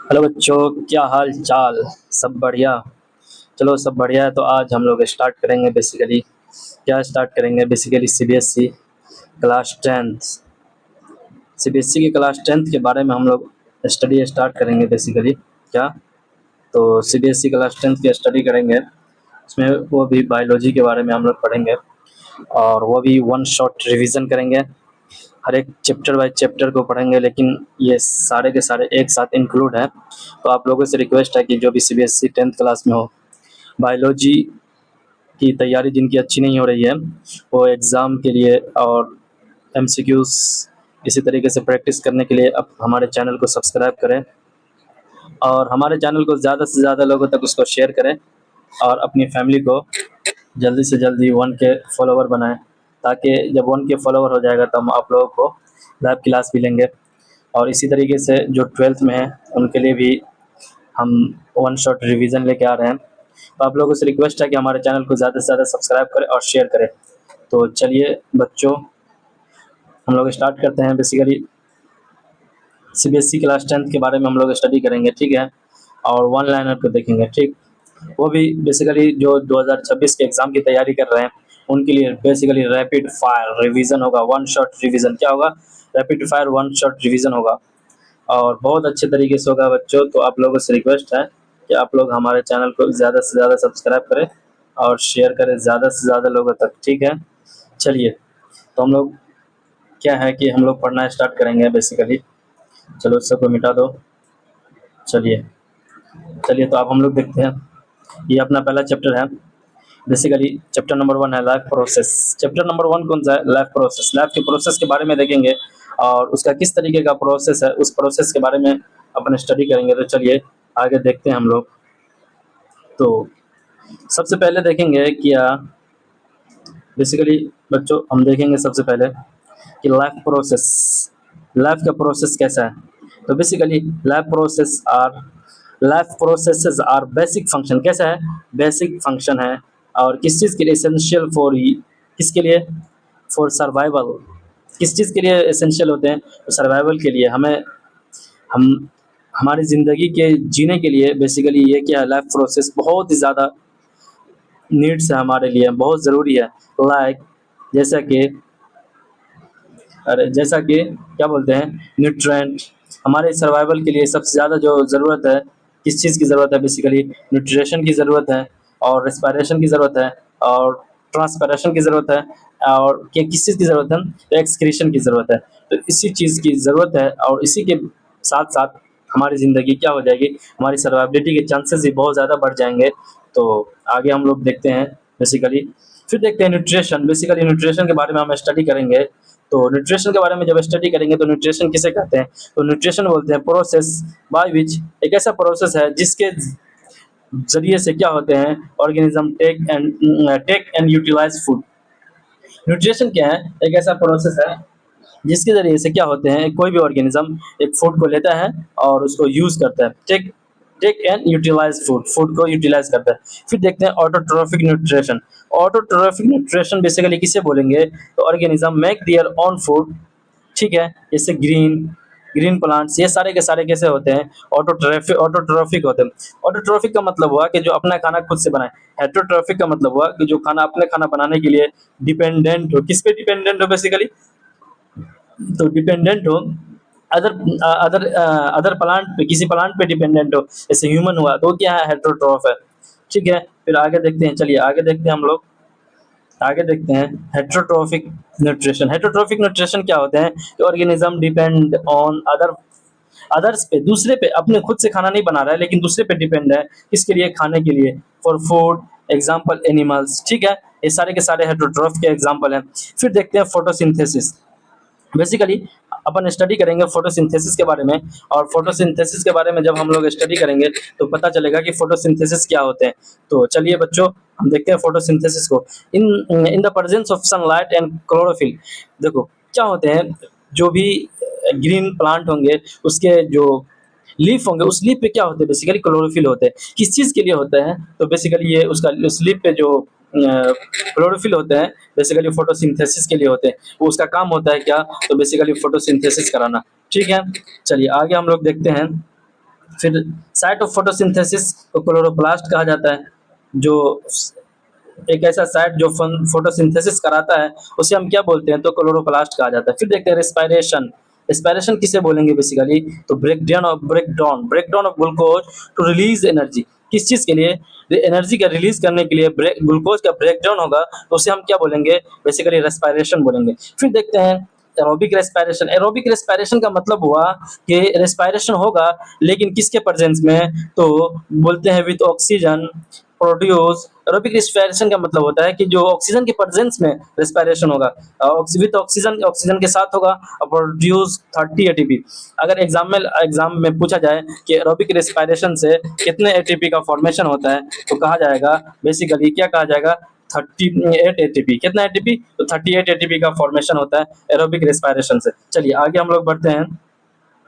Hello बच्चों, क्या हाल चाल। सब बढ़िया। चलो, सब बढ़िया है तो आज हम लोग स्टार्ट करेंगे। बेसिकली क्या स्टार्ट करेंगे? Basically CBSE class tenth. CBSE की क्लास टेंथ के बारे में हम लोग स्टडी स्टार्ट करेंगे। बेसिकली क्या, तो सीबीएसई क्लास टेंथ की स्टडी करेंगे। उसमें वो भी बायोलॉजी के बारे में हम लोग पढ़ेंगे, और वो भी वन शॉट रिवीजन करेंगे। हर एक चैप्टर बाय चैप्टर को पढ़ेंगे, लेकिन ये सारे के सारे एक साथ इंक्लूड हैं। तो आप लोगों से रिक्वेस्ट है कि जो भी सीबीएसई टेंथ क्लास में हो, बायोलॉजी की तैयारी जिनकी अच्छी नहीं हो रही है, वो एग्ज़ाम के लिए और एमसीक्यूज इसी तरीके से प्रैक्टिस करने के लिए अब हमारे चैनल को सब्सक्राइब करें, और हमारे चैनल को ज़्यादा से ज़्यादा लोगों तक उसको शेयर करें, और अपनी फैमिली को जल्दी से जल्दी 1K फॉलोवर बनाएं, ताकि जब 1K फॉलोवर हो जाएगा तो हम आप लोगों को लाइव क्लास भी लेंगे। और इसी तरीके से जो 12th में है उनके लिए भी हम वन शॉट रिवीजन लेके आ रहे हैं। तो आप लोगों से रिक्वेस्ट है कि हमारे चैनल को ज़्यादा से ज़्यादा सब्सक्राइब करें और शेयर करें। तो चलिए बच्चों, हम लोग स्टार्ट करते हैं। बेसिकली सीबीएसई क्लास टेंथ के बारे में हम लोग स्टडी करेंगे, ठीक है, और वन लाइनर को देखेंगे, ठीक। वो भी बेसिकली जो 2026 के एग्ज़ाम की तैयारी कर रहे हैं उनके लिए बेसिकली रैपिड फायर रिवीजन होगा। वन शॉट रिवीजन क्या होगा? Rapid fire one shot revision होगा, और बहुत अच्छे तरीके से होगा बच्चों। तो आप लोगों से रिक्वेस्ट है कि आप लोग हमारे चैनल को ज़्यादा से ज़्यादा सब्सक्राइब करें और शेयर करें ज़्यादा से ज़्यादा लोगों तक, ठीक है। चलिए, तो हम लोग क्या है कि हम लोग पढ़ना स्टार्ट करेंगे बेसिकली। चलो सबको मिटा दो। चलिए चलिए, तो अब हम लोग देखते हैं। ये अपना पहला चैप्टर है। बेसिकली चैप्टर नंबर 1 है लाइफ प्रोसेस। चैप्टर नंबर 1 कौन सा है? Life process. लाइफ के प्रोसेस के बारे में देखेंगे, और उसका किस तरीके का प्रोसेस है उस प्रोसेस के बारे में अपन स्टडी करेंगे। तो चलिए आगे देखते हैं हम लोग। तो सबसे पहले देखेंगे क्या, बेसिकली बच्चों हम देखेंगे सबसे पहले कि लाइफ का प्रोसेस कैसा है। तो basically life processes are basic function. कैसा है? बेसिक फंक्शन है। और किस चीज़ के लिए? एसेंशियल फॉर, किसके लिए? For survival. किस चीज़ के लिए एसेंशियल होते हैं? तो सर्वाइवल के लिए। हम हमारी ज़िंदगी के जीने के लिए बेसिकली ये क्या है, लाइफ प्रोसेस बहुत ही ज़्यादा नीड्स है हमारे लिए, बहुत ज़रूरी है। लाइक जैसा कि जैसा कि क्या बोलते हैं, न्यूट्रेंट। हमारे सर्वाइवल के लिए सबसे ज़्यादा जो ज़रूरत है, किस चीज़ की ज़रूरत है? बेसिकली न्यूट्रिशन की ज़रूरत है, और रेस्पिरेशन की ज़रूरत है, और ट्रांसपिरेशन की ज़रूरत है, और क्या किस चीज़ की ज़रूरत है? तो एक्सक्रीशन की ज़रूरत है। तो इसी चीज़ की ज़रूरत है, और इसी के साथ साथ हमारी ज़िंदगी क्या हो जाएगी, हमारी सर्वाइबिलिटी के चांसेस भी बहुत ज़्यादा बढ़ जाएंगे। तो आगे हम लोग देखते हैं बेसिकली। फिर देखते हैं न्यूट्रिशन। बेसिकली न्यूट्रिशन के बारे में हम स्टडी करेंगे। तो न्यूट्रिशन के बारे में जब स्टडी करेंगे तो न्यूट्रिशन किसे कहते हैं? तो न्यूट्रिशन बोलते हैं प्रोसेस बाय विच, एक ऐसा प्रोसेस है जिसके जरिए से क्या होते हैं, organism take and utilise food. Nutrition क्या है? एक ऐसा प्रोसेस है जिसके जरिए से क्या होते हैं, कोई भी ऑर्गेनिज्म एक फूड को लेता है और उसको यूज करता है। Take take and utilise food को यूटिलाइज करता है। फिर देखते हैं autotrophic nutrition. Autotrophic nutrition basically किसे बोलेंगे? तो organism make their own food, ठीक है। जैसे ग्रीन ग्रीन प्लांट्स, ये सारे के सारे कैसे होते हैं? ऑटोट्रॉफिक होते हैं। ऑटोट्रॉफिक का मतलब हुआ कि जो अपना खाना खुद से बनाए। हेटरोट्रॉफिक का मतलब हुआ कि जो खाना अपने खाना बनाने के लिए डिपेंडेंट हो। किस पे डिपेंडेंट हो? बेसिकली तो डिपेंडेंट हो अदर अदर अदर प्लांट पे, किसी प्लांट पे डिपेंडेंट हो, जैसे ह्यूमन हुआ तो क्या है? हेटरोट्रॉफ है, ठीक है। फिर आगे देखते हैं। चलिए आगे देखते हैं हम लोग। आगे देखते हैं हेटरोट्रॉफिक न्यूट्रिशन। हेटरोट्रॉफिक न्यूट्रिशन क्या होते हैं? कि ऑर्गेनिज्म डिपेंड ऑन अदर्स पे, दूसरे पे, अपने खुद से खाना नहीं बना रहा है लेकिन दूसरे पे डिपेंड है। किसके लिए? खाने के लिए, फॉर फूड। एग्जाम्पल एनिमल्स, ठीक है। ये सारे के सारे हेटरोट्रॉफ के एग्जाम्पल हैं। फिर देखते हैं फोटोसिंथेसिस। बेसिकली अपन स्टडी करेंगे फोटोसिंथेसिस के बारे में, और फोटोसिंथेसिस के बारे में जब हम लोग स्टडी करेंगे तो पता चलेगा कि फोटोसिंथेसिस क्या होते हैं। तो चलिए बच्चों, हम देखते हैं फोटोसिंथेसिस को। In in the presence of sunlight and chlorophyll. देखो क्या होते हैं, जो भी ग्रीन प्लांट होंगे उसके जो लीफ होंगे, उस लीफ पे क्या होते हैं? बेसिकली क्लोरोफिल होते हैं। किस चीज़ के लिए होते हैं? तो बेसिकली ये उसका उस लीफ पे जो क्लोरोफिल होते हैं बेसिकली फोटोसिंथेसिस के लिए होते हैं। वो उसका काम होता है क्या? तो बेसिकली फोटोसिंथेसिस कराना, ठीक है। चलिए आगे हम लोग देखते हैं। फिर साइट ऑफ फोटोसिंथेसिस को क्लोरोप्लास्ट कहा जाता है, जो एक ऐसा साइट जो फोटोसिंथेसिस कराता है उसे हम क्या बोलते हैं, तो क्लोरोप्लास्ट कहा जाता है। फिर देखते हैं रेस्पायरेशन। रेस्पायरेशन किसे बोलेंगे बेसिकली, तो breakdown of glucose to release energy. किस चीज के लिए, एनर्जी का रिलीज करने के लिए ग्लूकोज का ब्रेकडाउन होगा तो उसे हम क्या बोलेंगे, बेसिकली रेस्पायरेशन बोलेंगे। फिर देखते हैं एरोबिक रेस्पायरेशन। एरोबिक रेस्पायरेशन का मतलब हुआ कि रेस्पायरेशन होगा लेकिन किसके प्रेजेंस में, तो बोलते हैं with oxygen produce. Aerobic respiration का मतलब होता है कि जो ऑक्सीजन के प्रेजेंस में रेस्पिरेशन होगा, विद ऑक्सीजन, ऑक्सीजन के साथ होगा, और प्रोड्यूस 30 एटीपी। अगर एग्जाम में पूछा जाए कि एरोबिक रेस्पिरेशन से कितने एटीपी का फॉर्मेशन होता है, तो कहा जाएगा बेसिकली क्या कहा जाएगा, 38 एटीपी। कितना एटीपी, तो 38 एटीपी का फॉर्मेशन होता है एरोबिक रेस्पिरेशन से। चलिए आगे हम लोग बढ़ते हैं।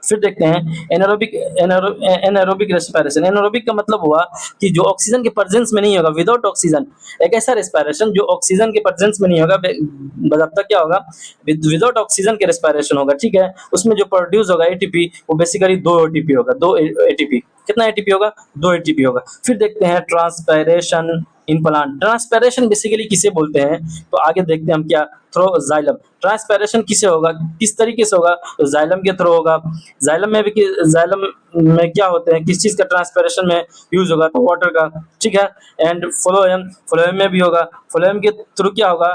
फिर देखते हैं एनारोबिक रेस्पिरेशन। एनारोबिक का मतलब हुआ कि जो ऑक्सीजन के प्रेजेंस में नहीं होगा, विदाउट ऑक्सीजन। एक ऐसा रेस्पिरेशन जो ऑक्सीजन के प्रेजेंस में नहीं होगा, बजाबता क्या होगा, विदाउट ऑक्सीजन के रेस्पिरेशन होगा, ठीक है। उसमें जो प्रोड्यूस होगा एटीपी, वो बेसिकली 2 एटीपी होगा, 2 एटीपी। कितना एटीपी होगा, 2 एटीपी होगा। फिर देखते हैं transpiration in plant. Transpiration basically किसे बोलते हैं, तो आगे देखते हैं हम क्या, थ्रो जाइलम। ट्रांसपायरेशन किसे होगा, किस तरीके से होगा, तो जाइलम के थ्रू होगा। जाइलम में क्या होते हैं, किस चीज का ट्रांसपायरेशन में यूज होगा, तो वाटर का, ठीक है। एंड फ्लोएम में भी होगा। फ्लोएम के थ्रू क्या होगा,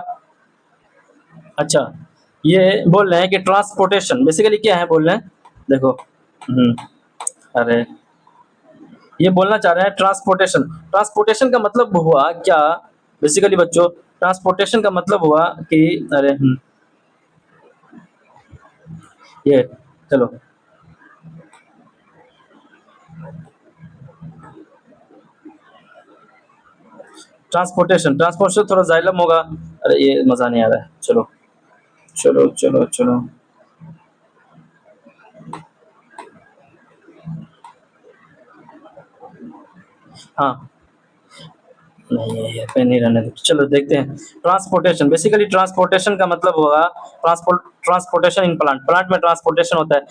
अच्छा ये बोल रहे हैं कि ट्रांसपोर्टेशन बेसिकली क्या है बोल रहे हैं, देखो। अरे ये बोलना चाह रहे हैं ट्रांसपोर्टेशन। ट्रांसपोर्टेशन का मतलब हुआ क्या, बेसिकली बच्चों, ट्रांसपोर्टेशन का मतलब हुआ कि, अरे ये चलो, ट्रांसपोर्टेशन थोड़ा जाइलम होगा। अरे ये मजा नहीं आ रहा है, चलो चलो चलो चलो। हाँ, नहीं ये पे नहीं रहने दो, चलो देखते हैं। ट्रांसपोर्टेशन बेसिकली, ट्रांसपोर्टेशन का मतलब होगा ट्रांसपोर्टेशन इन प्लांट। प्लांट में ट्रांसपोर्टेशन होता है,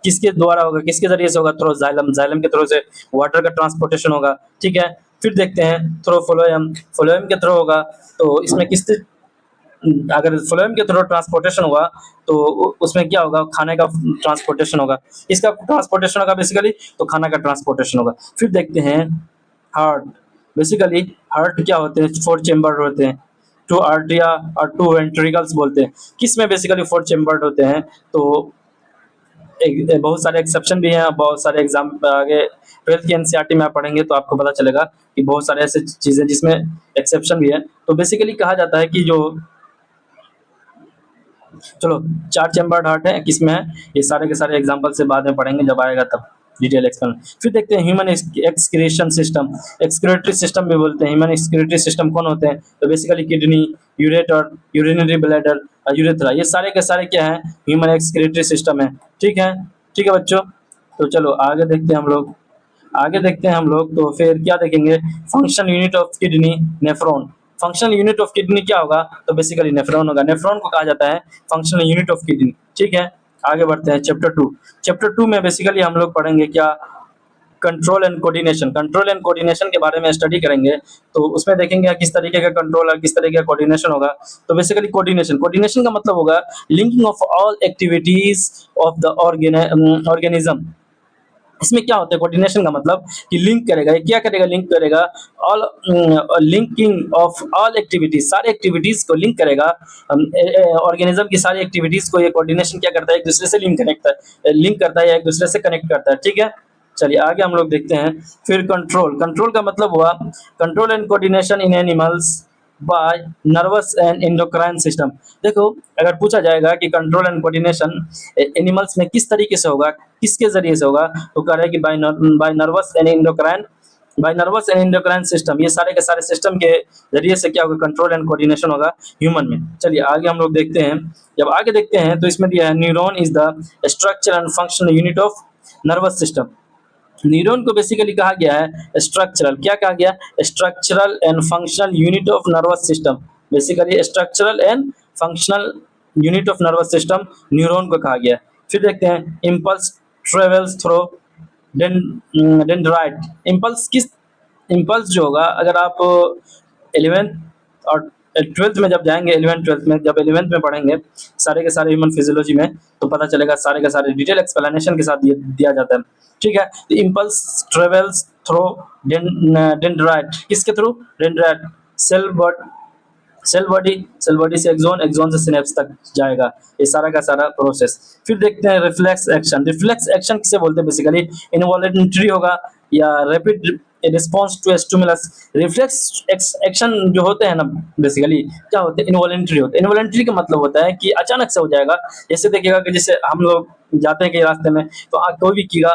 किसके द्वारा होगा, किसके जरिए से होगा, थ्रो जाइलम। जाइलम के थ्रू से वाटर का ट्रांसपोर्टेशन होगा, ठीक है। फिर देखते हैं थ्रो फ्लोएम। फ्लोएम के थ्रू होगा, तो इसमें किस, अगर फ्लोएम के थ्रू ट्रांसपोर्टेशन हुआ तो उसमें क्या होगा, खाने का ट्रांसपोर्टेशन होगा। इसका ट्रांसपोर्टेशन होगा बेसिकली, तो खाना का ट्रांसपोर्टेशन होगा। फिर देखते हैं हार्ट। बेसिकली हार्ट क्या होते हैं, 4 चेम्बर होते हैं, 2 आर्टरिया और 2 वेंट्रिकल्स बोलते हैं। किस में बेसिकली 4 चेम्बर्ड होते हैं, तो बहुत सारे एक्सेप्शन भी हैं। बहुत सारे एग्जाम आगे 12th की एनसीईआरटी में आप पढ़ेंगे तो आपको पता चलेगा कि बहुत सारे ऐसे चीजें जिसमें एक्सेप्शन भी है। तो बेसिकली कहा जाता है कि जो, चलो 4 चैम्बर्ड हार्ट है किसमें है, ये सारे के सारे एग्जांपल से बाद में पढ़ेंगे जब आएगा तब डिटेल एक्सप्लेन। फिर देखते हैं human excretion system. Excretory system भी बोलते हैं। ह्यूमन एक्सक्रीटरी सिस्टम कौन होते हैं, तो basically kidney, ureter, urinary bladder और यूरेथ्रा, ये सारे के सारे क्या है, ह्यूमन एक्सक्रीटरी सिस्टम है, ठीक है। ठीक है बच्चों, तो चलो आगे देखते हैं हम लोग। आगे देखते हैं हम लोग, तो फिर क्या देखेंगे, function unit of kidney, nephron. Functional unit of kidney क्या होगा, तो बेसिकली नेफ्रॉन होगा। नेफ्रॉन को कहा जाता है फंक्शनल यूनिट ऑफ किडनी, ठीक है। आगे बढ़ते हैं चैप्टर 2। चैप्टर 2 में बेसिकली हम लोग पढ़ेंगे क्या, control and coordination. Control and coordination के बारे में स्टडी करेंगे, तो उसमें देखेंगे किस तरीके का कंट्रोल और किस तरीके का कोऑर्डिनेशन होगा। तो बेसिकली कोऑर्डिनेशन, कोऑर्डिनेशन का मतलब होगा linking of all activities of the organism. इसमें क्या होता है, कोऑर्डिनेशन का मतलब कि लिंक करेगा, ये क्या करेगा, लिंक करेगा all, linking of all activities, सारे एक्टिविटीज को लिंक करेगा। ऑर्गेनिज्म की सारी एक्टिविटीज को ये कोऑर्डिनेशन क्या करता है, एक दूसरे से लिंक करता है या एक दूसरे से कनेक्ट करता है, ठीक है। चलिए आगे हम लोग देखते हैं। फिर कंट्रोल। कंट्रोल का मतलब हुआ control and coordination in animals by nervous and endocrine system. देखो अगर पूछा जाएगा कि कंट्रोल एंड कोऑर्डिनेशन एनिमल्स में किस तरीके से होगा, किसके जरिए से होगा, तो कह रहा है कि by nervous and endocrine system. ये सारे के सारे सिस्टम के जरिए से क्या होगा, कंट्रोल एंड कोऑर्डिनेशन होगा ह्यूमन में। चलिए आगे हम लोग देखते हैं। जब आगे देखते हैं तो इसमें दिया है neuron is the structure and functional unit of nervous system. Neuron को बेसिकली कहा गया है स्ट्रक्चरल, क्या कहा गया, structural and functional unit of nervous system. Basically structural and functional unit of nervous system neuron को कहा गया है। फिर देखते हैं impulse travels through dendrite. Impulse किस इम्पल्स जो होगा, अगर आप 11th और 12th में जब जाएंगे, 11th 12th में जब 11th में पढ़ेंगे सारे के सारे ह्यूमन फिजियोलॉजी में, तो पता चलेगा सारे के सारे डिटेल एक्सप्लेनेशन के साथ दिया जाता है। ठीक है, तो इम्पल्स ट्रेवल्स थ्रू डेंड्राइट, किसके थ्रू? Dendrite cell body, cell body से एक्सोन, एक्सोन से सिनेप्स तक जाएगा, ये सारा का सारा प्रोसेस। फिर देखते हैं रिफ्लेक्स एक्शन। रिफ्लेक्स एक्शन किसे बोलते हैं? बेसिकली इनवॉलंटरी होगा या rapid response to stimulus. Reflex action जो होते हैं ना, बेसिकली क्या होते हैं? इनवॉलंटरी होते हैं। इनवॉलंटरी का मतलब होता है कि अचानक से हो जाएगा। जैसे देखिएगा कि जैसे हम लोग जाते हैं कहीं रास्ते में, तो कोई भी कीड़ा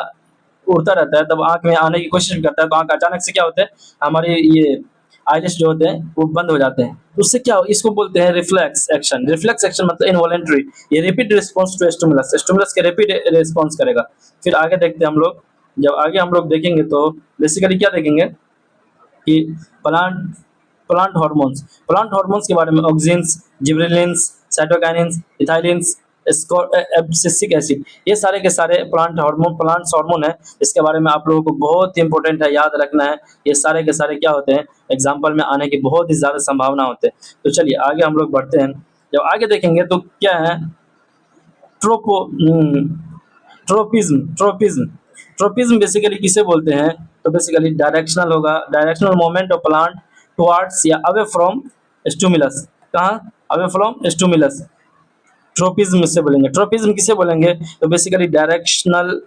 उड़ता रहता है, तब आंख में आने की कोशिश भी करता है, तो आंख अचानक से क्या होता है, हमारे ये आइरिस जो होते हैं वो बंद हो जाते हैं, तो उससे क्या हो, इसको बोलते हैं रिफ्लेक्स एक्शन। रिफ्लेक्स एक्शन मतलब इनवॉलंटरी, ये rapid response to stimulus, stimulus के रैपिड रिस्पांस करेगा। फिर आगे देखते हैं हम लोग, जब आगे हम लोग देखेंगे तो बेसिकली क्या देखेंगे कि प्लांट प्लांट हार्मोन्स के बारे में, auxins, gibberellins, cytokinins, ethylenes, abscisic acid, ये सारे के सारे प्लांट्स हार्मोन है। इसके बारे में आप लोगों को बहुत ही इंपॉर्टेंट है, याद रखना है। ये सारे के सारे क्या होते हैं, एग्जाम्पल में आने की बहुत ही ज्यादा संभावना होते हैं। तो चलिए आगे हम लोग बढ़ते हैं। जब आगे देखेंगे तो क्या है, ट्रोपो ट्रोपिज्म ट्रोपिज्म ट्रोपिज्म बेसिकली किसे बोलते हैं? तो बेसिकली डायरेक्शनल होगा, directional movement of plant towards या अवे फ्रॉम स्टिमुलस। कहाँ? अवे फ्रॉम स्टिमुलस, ट्रोपिज्म से बोलेंगे। ट्रोपिज्म किसे बोलेंगे? तो बेसिकली डायरेक्शनल,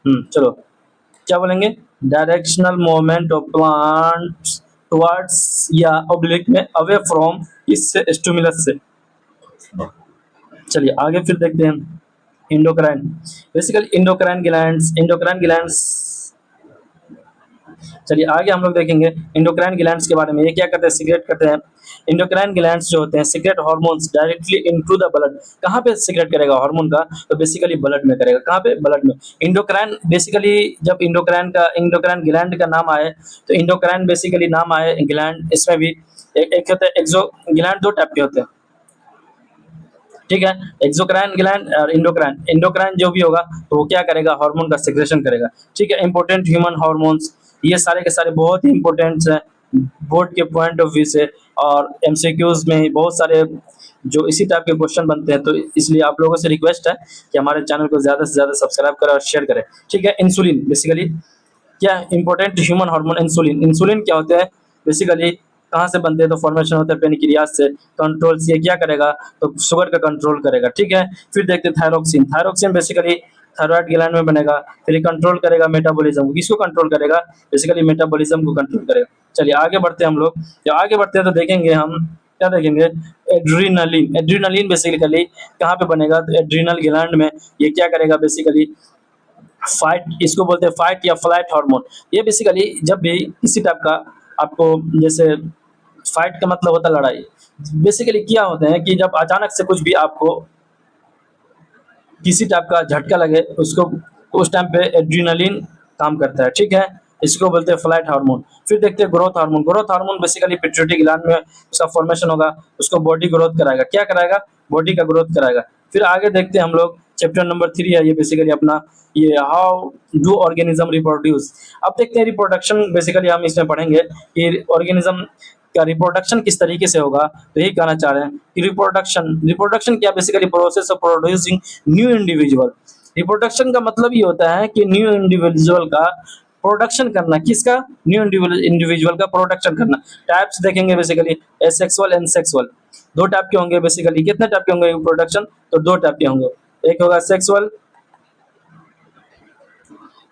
चलो क्या बोलेंगे, directional movement of plants towards या ऑब्लिक में अवे फ्रॉम इससे स्टिमुलस से। चलिए आगे फिर देखते हैं इंडोक्राइन। बेसिकली इंडोक्राइन ग्लैंड्स, चलिए आगे हम लोग देखेंगे इंडोक्राइन ग्लैंड्स के बारे में। ये क्या करते हैं? सीक्रेट करते हैं। इंडोक्राइन ग्लैंड्स जो होते हैं secret hormones directly into the blood. कहाँ पे सीक्रेट करेगा हार्मोन का? तो बेसिकली ब्लड में करेगा। कहाँ पे? ब्लड में। इंडोक्राइन बेसिकली, जब इंडोक्राइन ग्लैंड का नाम आए, तो इंडोक्राइन बेसिकली नाम आए ग्लैंड, इसमें भी एक होता है एक्सो ग्लैंड, दो टाइप के होते हैं। ठीक है, एक्सोक्राइन ग्लैंड और इंडोक्राइन। इंडोक्राइन जो भी होगा तो वो क्या करेगा? हार्मोन का सेक्रेशन करेगा। ठीक है, इंपॉर्टेंट ह्यूमन हार्मोन्स, ये सारे के सारे बहुत ही इंपॉर्टेंट हैं बोर्ड के पॉइंट ऑफ व्यू से, और एमसीक्यूज में बहुत सारे जो इसी टाइप के क्वेश्चन बनते हैं। तो इसलिए आप लोगों से रिक्वेस्ट है कि हमारे चैनल को ज़्यादा से ज़्यादा सब्सक्राइब करें और शेयर करें। ठीक है, इंसुलिन बेसिकली क्या important human hormone insulin. Insulin क्या होते हैं? बेसिकली कहाँ से बनते हैं? तो फॉर्मेशन होता है पेनक्रियास से। कंट्रोल से क्या करेगा? तो शुगर का कंट्रोल करेगा। ठीक है, फिर देखते हैं thyroxine. Thyroxine basically thyroid gland में बनेगा, फिर ये कंट्रोल करेगा मेटाबॉलिज्म को। किसको कंट्रोल करेगा? बेसिकली मेटाबॉलिज्म को कंट्रोल करेगा। चलिए आगे बढ़ते हैं हम लोग। जब आगे बढ़ते हैं तो देखेंगे हम क्या देखेंगे, एड्रीनलिन। एड्रीनलिन बेसिकली कहाँ पे बनेगा? तो एड्रीनल ग्लैंड में। ये क्या करेगा? बेसिकली फाइट, इसको बोलते हैं फाइट या फ्लाइट हार्मोन। ये बेसिकली जब भी किसी टाइप का आपको, जैसे फाइट का मतलब होता है लड़ाई, बेसिकली क्या होते हैं कि जब अचानक से कुछ भी आपको किसी टाइप का झटका लगे, उसको उस टाइम पे एड्रीनलिन काम करता है। ठीक है, इसको बोलते हैं फ्लाइट हार्मोन। फिर देखते हैं growth hormone. Growth hormone basically pituitary gland में उसका फॉर्मेशन होगा, उसको बॉडी ग्रोथ कराएगा। क्या कराएगा? बॉडी का ग्रोथ कराएगा। फिर आगे देखते हैं हम लोग, चैप्टर नंबर 3 है ये बेसिकली अपना, ये हाउ डू ऑर्गेनिज्म रिप्रोड्यूस। अब देखते हैं रिप्रोडक्शन, बेसिकली हम इसमें पढ़ेंगे कि ऑर्गेनिज्म का रिप्रोडक्शन किस तरीके से होगा। तो यही कहना चाह रहे हैं कि रिप्रोडक्शन रिप्रोडक्शन क्या? Basically process of producing new individual. Reproduction का मतलब ये होता है कि न्यू इंडिविजुअल का प्रोडक्शन करना। किसका? न्यू इंडिविजुअल का प्रोडक्शन करना। टाइप्स देखेंगे बेसिकली एसेक्सुअल एंड सेक्सुअल, दो टाइप के होंगे बेसिकली। कितने टाइप के होंगे प्रोडक्शन? तो दो टाइप के होंगे। एक होगा सेक्सुअल,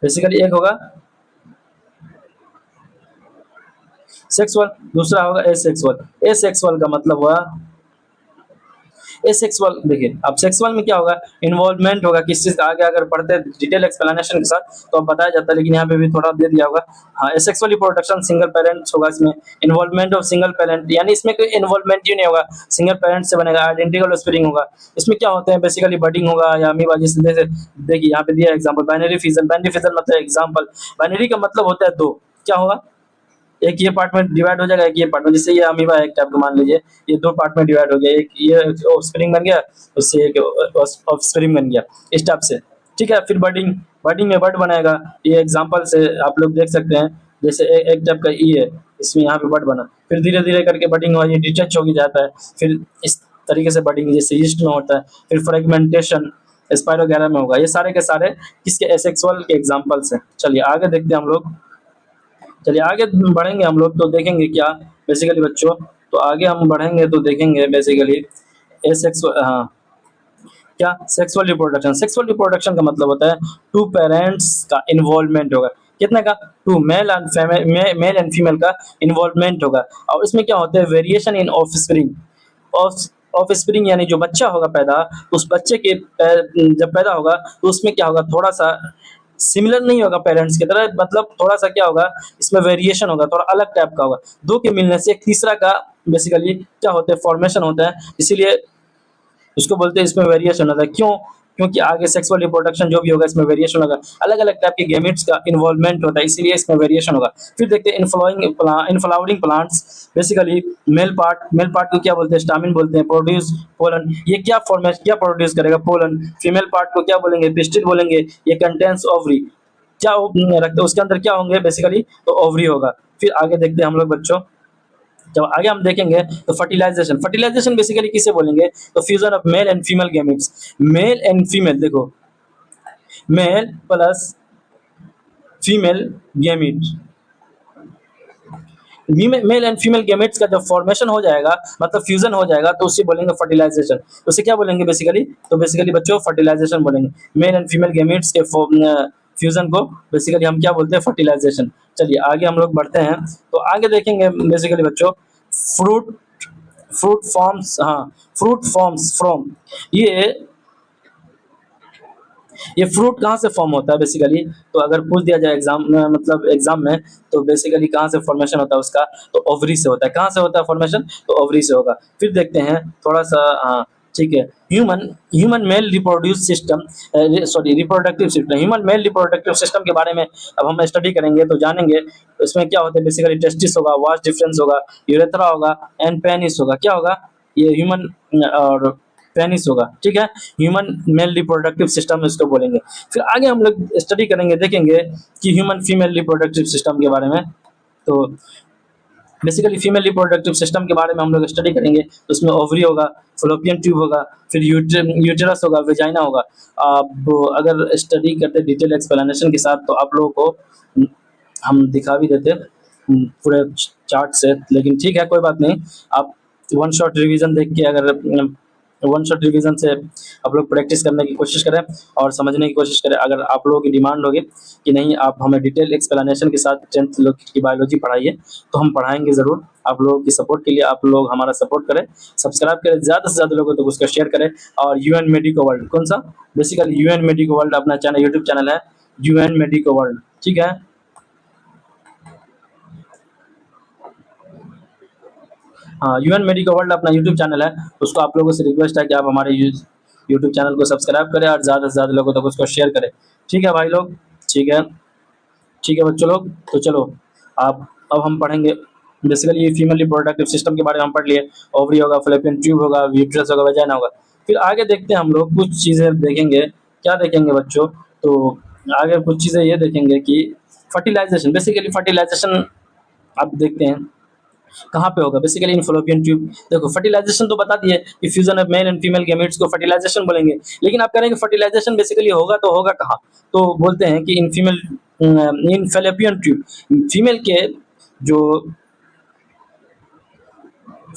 बेसिकली एक होगा सेक्सुअल, दूसरा होगा एसेक्सुअल। एसेक्सुअल का मतलब हुआ, एसेक्सुअल देखिए, अब सेक्सुअल में क्या होगा? इन्वॉल्वमेंट होगा किस चीज का। आगे अगर पढ़ते हैं डिटेल एक्सप्लेनेशन के साथ तो अब बताया जाता है, लेकिन यहाँ पे भी थोड़ा दे दिया होगा। हाँ, एसेक्सुअल रिप्रोडक्शन सिंगल पेरेंट्स होगा, इसमें इन्वॉल्वमेंट ऑफ सिंगल पेरेंट, यानी इसमें कोई इन्वॉल्वमेंट ही नहीं होगा, सिंगल पेरेंट से बनेगा। आइडेंटिकल ऑफस्प्रिंग होगा। इसमें क्या होते हैं? बेसिकली बडिंग होगा या अमीबा, जैसे देखिए यहाँ पे दिया example binary fission. Binary fission मतलब एग्जाम्पल, बाइनरी का मतलब होता है दो। क्या होगा? एक ये पार्ट में डिवाइड हो जाएगा, एक ये पार्ट में। जैसे ये अमीबा एक टाइप का मान लीजिए, ये दो पार्ट में डिवाइड हो गया, एक ये ऑफस्प्रिंग बन गया, उससे एक ऑफस्प्रिंग बन गया, इस टाइप से। ठीक है, फिर बडिंग, बडिंग में बर्ड बनाएगा। ये एग्जांपल से आप लोग देख सकते हैं, जैसे एक टाइप का ई है, इसमें यहाँ पे बर्ड बना, फिर धीरे धीरे करके बडिंग हुआ, ये डिटेच हो जाता है, फिर इस तरीके से बडिंग जैसे ईस्ट में होता है, फिर फ्रेगमेंटेशन स्पाइरोगैरा में होगा। ये सारे के सारे किसके, एसेक्सुअल के एग्जाम्पल्स हैं। चलिए आगे देखते हैं हम लोग। चलिए आगे बढ़ेंगे हम लोग तो देखेंगे क्या बेसिकली बच्चों, तो आगे हम बढ़ेंगे तो देखेंगे बेसिकली एसेक्सुअल, हाँ, क्या सेक्सुअल रिप्रोडक्शन। सेक्सुअल रिप्रोडक्शन का मतलब होता है टू पेरेंट्स का इन्वॉल्वमेंट होगा। कितने का, two male and male and female का इन्वॉल्वमेंट होगा। और इसमें क्या होता है, variation in offspring, offspring यानी जो बच्चा होगा पैदा, उस बच्चे के जब पैदा होगा तो उसमें क्या होगा, थोड़ा सा सिमिलर नहीं होगा पेरेंट्स की तरह, मतलब थोड़ा सा क्या होगा, इसमें वेरिएशन होगा, थोड़ा अलग टाइप का होगा। दो के मिलने से एक तीसरा का बेसिकली क्या होता है, फॉर्मेशन होता है, इसीलिए उसको बोलते हैं इसमें वेरिएशन होता है। क्यों, क्योंकि आगे सेक्सुअल रिप्रोडक्शन जो भी होगा इसमें वेरिएशन होगा, अलग अलग टाइप के गेमेट्स का इन्वॉल्वमेंट होता है, इसीलिए इसमें वेरिएशन होगा। फिर देखते हैं in flowering plants, basically male part को क्या बोलते हैं, स्टामिन बोलते हैं, प्रोड्यूस पोलन, ये क्या फॉर्मेट क्या प्रोड्यूस करेगा, पोलन। फीमेल पार्ट को क्या बोलेंगे, पिस्टिल बोलेंगे, ये कंटेंस ओवरी, क्या रखते हैं उसके अंदर, क्या होंगे बेसिकली, तो ओवरी होगा। फिर आगे देखते हैं हम लोग बच्चों, जब आगे हम देखेंगे तो फर्टिलाइजेशन, फर्टिलाइजेशन बेसिकली किसे बोलेंगे, तो fusion of male and female gametes. Male and female, देखो, male plus female gamete, male and female gametes का जब फॉर्मेशन हो जाएगा, मतलब फ्यूजन हो जाएगा, तो उसे बोलेंगे फर्टिलाइजेशन। तो उसे क्या बोलेंगे बेसिकली, तो बेसिकली बच्चों फर्टिलाइजेशन बोलेंगे। मेल एंड फीमेल गेमेट्स के फ्यूजन को बेसिकली हम क्या बोलते हैं, फर्टिलाइजेशन। चलिए आगे हम लोग बढ़ते हैं तो आगे देखेंगे बेसिकली बच्चों, फ्रूट फ्रूट फॉर्म्स, हाँ, फ्रूट फॉर्म्स फ्रॉम, ये ये फ्रूट कहाँ से फॉर्म होता है बेसिकली, तो अगर पूछ दिया जाए एग्जाम में, मतलब एग्जाम में, तो बेसिकली कहाँ से फॉर्मेशन होता है उसका, तो ओवरी से होता है। कहाँ से होता है फॉर्मेशन, तो ओवरी से होगा। फिर देखते हैं थोड़ा सा, हाँ ठीक है, human human male reproduce system, sorry reproductive system, human male reproductive system के बारे में अब हम स्टडी करेंगे तो जानेंगे। तो इसमें क्या होता है बेसिकली, टेस्टिस होगा, वास्ट डिफरेंस होगा, यूरेथ्रा होगा, एंड पेनिस होगा। क्या होगा, ये ह्यूमन और पेनिस होगा, ठीक है, ह्यूमन मेल रिप्रोडक्टिव सिस्टम इसको बोलेंगे। फिर आगे हम लोग स्टडी करेंगे, देखेंगे कि ह्यूमन फीमेल रिप्रोडक्टिव सिस्टम के बारे में। तो बेसिकली फीमेल रिप्रोडक्टिव सिस्टम के बारे में हम लोग स्टडी करेंगे, तो उसमें ओवरी होगा, फलोपियन ट्यूब होगा, फिर यूटेरस होगा, वेजाइना होगा। अब अगर स्टडी करते डिटेल एक्सप्लेनेशन के साथ तो आप लोगों को हम दिखा भी देते पूरे चार्ट से, लेकिन ठीक है कोई बात नहीं। आप वन शॉट रिवीजन देख के, अगर वन शॉट रिवीजन से आप लोग प्रैक्टिस करने की कोशिश करें और समझने की कोशिश करें। अगर आप लोगों की डिमांड होगी कि नहीं आप हमें डिटेल एक्सप्लेनेशन के साथ 10th लोग की बायोलॉजी पढ़ाइए, तो हम पढ़ाएंगे ज़रूर। आप लोगों की सपोर्ट के लिए आप लोग हमारा सपोर्ट करें, सब्सक्राइब करें, ज़्यादा से ज़्यादा लोगों तक उसको शेयर करें। और यूएन मेडिको वर्ल्ड, कौन सा, बेसिकली यूएन मेडिको वर्ल्ड अपना चैनल, यूट्यूब चैनल है यूएन मेडिको वर्ल्ड, ठीक है। हाँ, यूएन मेडिको वर्ल्ड अपना यूट्यूब चैनल है, उसको आप लोगों से रिक्वेस्ट है कि आप हमारे यूट्यूब चैनल को सब्सक्राइब करें और ज़्यादा से ज़्यादा लोगों तक उसको शेयर करें, ठीक है भाई लोग, ठीक है, ठीक है बच्चों लोग। तो चलो आप, अब हम पढ़ेंगे बेसिकली ये फीमेल रिप्रोडक्टिव सिस्टम के बारे में हम पढ़ लिए। ओवरी होगा, फैलोपियन ट्यूब होगा, यूट्रस होगा, वेजाइना होगा। फिर आगे देखते हैं हम लोग कुछ चीज़ें देखेंगे, क्या देखेंगे बच्चों, तो आगे कुछ चीज़ें ये देखेंगे कि फर्टिलाइजेशन, बेसिकली फर्टिलाइजेशन आप देखते हैं कहाँ पे होगा, बेसिकली इन फलोपियन ट्यूब। देखो फर्टिलाइजेशन तो बता दिए कि fusion of male and female gametes को फर्टिलाइजेशन बोलेंगे, लेकिन आप करेंगे फर्टिलाइजेशन बेसिकली होगा तो होगा कहाँ, तो बोलते हैं कि in female, in fallopian tube, female के जो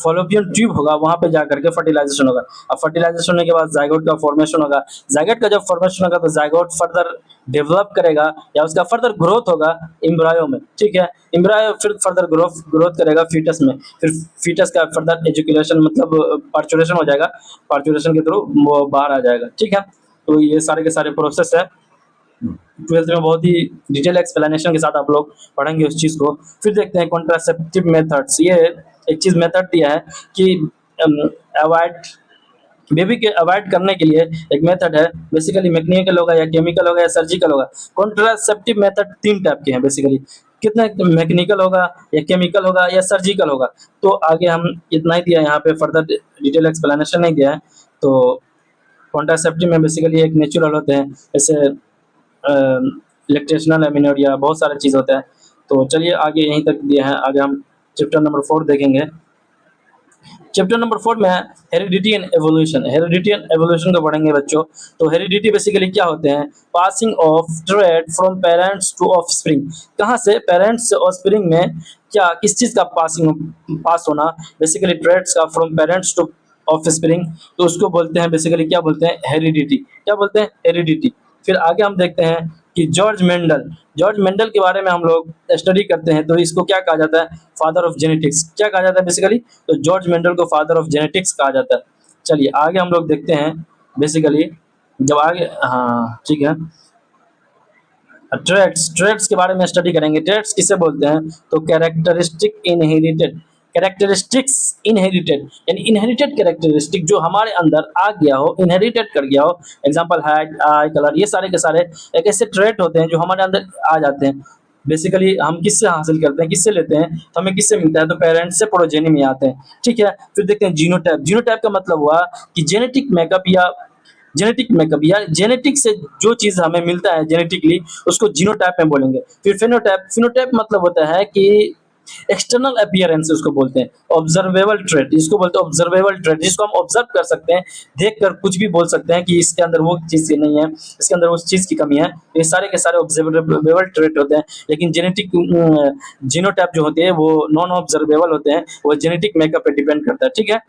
फॉलोपियन ट्यूब होगा वहां पे जाकर के फर्टिलाइजेशन होगा। अब फर्टिलाइजेशन होने के बाद जाइगोट का फॉर्मेशन होगा। जाइगोट का जब फॉर्मेशन होगा तो जाइगोट फर्दर डेवलप करेगा या उसका फर्दर ग्रोथ होगा एम्ब्रायो में, ठीक है। एम्ब्रायो फिर फर्दर ग्रोथ करेगा फीटस में, फिर फीटस का फर्दर एजुकेशन, मतलब पार्चुरेशन हो जाएगा, पार्चुरेशन के थ्रू वो बाहर आ जाएगा, ठीक है। तो ये सारे के सारे प्रोसेस है, 12th में बहुत ही डिटेल एक्सप्लेनेशन के साथ आप लोग पढ़ेंगे उस चीज़ को। फिर देखते हैं कॉन्ट्रासेप्टिव मेथड्स, ये एक चीज़ मेथड दिया है कि अवॉइड, बेबी के अवॉइड करने के लिए एक मेथड है, बेसिकली मैकेनिकल होगा या केमिकल होगा या सर्जिकल होगा। कॉन्ट्रासेप्टिव मेथड 3 टाइप के हैं बेसिकली, कितने, मैकेनिकल होगा या केमिकल होगा या सर्जिकल होगा। तो आगे हम इतना ही दिया है, यहाँ पे फर्दर डिटेल एक्सप्लेनेशन नहीं दिया है। तो कॉन्ट्रासेप्टिव में बेसिकली एक नेचुरल होते हैं, जैसे इलेक्ट्रेशनल एमिनोरिया, बहुत सारी चीज़ होता है। तो चलिए आगे यहीं तक दिया है, आगे हम चैप्टर नंबर 4 देखेंगे। चैप्टर नंबर 4 में है heredity and evolution. Heredity and evolution को पढ़ेंगे बच्चों। तो हेरिडिटी बेसिकली क्या होते हैं? Passing of trait from parents to offspring. कहाँ से? पेरेंट्स से ऑफस्प्रिंग में क्या किस चीज़ का पास होना? बेसिकली ट्रेड्स का फ्रॉम पेरेंट्स टू ऑफस्प्रिंग। तो उसको बोलते हैं बेसिकली, क्या बोलते हैं? हेरिडिटी। क्या बोलते हैं? हेरिडिटी। फिर आगे हम देखते हैं कि जॉर्ज मेंडल के बारे में हम लोग स्टडी करते हैं, तो इसको क्या कहा जाता है? Father of genetics. क्या कहा जाता है बेसिकली? तो जॉर्ज मेंडल को फादर ऑफ जेनेटिक्स कहा जाता है। चलिए आगे हम लोग देखते हैं बेसिकली, जब आगे, हाँ ठीक है, ट्रेड्स के बारे में स्टडी करेंगे। ट्रेड्स किसे बोलते हैं? तो कैरेक्टरिस्टिक्स इनहेरिटेड, यानी इनहेरिटेड कैरेक्टरिस्टिक जो हमारे अंदर आ गया हो, इनहेरिटेड कर गया हो। एग्जांपल हाइट, आई, कलर, ये सारे के सारे एक ऐसे ट्रेट होते हैं जो हमारे अंदर आ जाते हैं। बेसिकली हम किससे हासिल करते हैं, किससे लेते हैं? तो हमें किससे मिलता है? तो पेरेंट्स से, प्रोजेनी में आते हैं। ठीक है, फिर देखते हैं जीनोटाइप। जीनोटाइप का मतलब हुआ कि जेनेटिक से जो चीज हमें मिलता है जेनेटिकली, उसको जीनोटाइप में बोलेंगे। फिर फिनोटाइप मतलब होता है कि एक्सटर्नल अपीयरेंस उसको बोलते हैं। ऑब्जर्वेबल ट्रेट, इसको बोलते हैं ऑब्जर्वेबल ट्रेट, जिसको हम ऑब्जर्व कर सकते हैं, देख कर कुछ भी बोल सकते हैं कि इसके अंदर वो चीज नहीं है, इसके अंदर उस चीज की कमी है। ये सारे के सारे ऑब्जर्वेबल ट्रेट होते हैं। लेकिन जेनेटिक जीनोटाइप जो होते हैं वो नॉन ऑब्जर्वेबल होते हैं, वो जेनेटिक मेकअप पे डिपेंड करता है। ठीक है,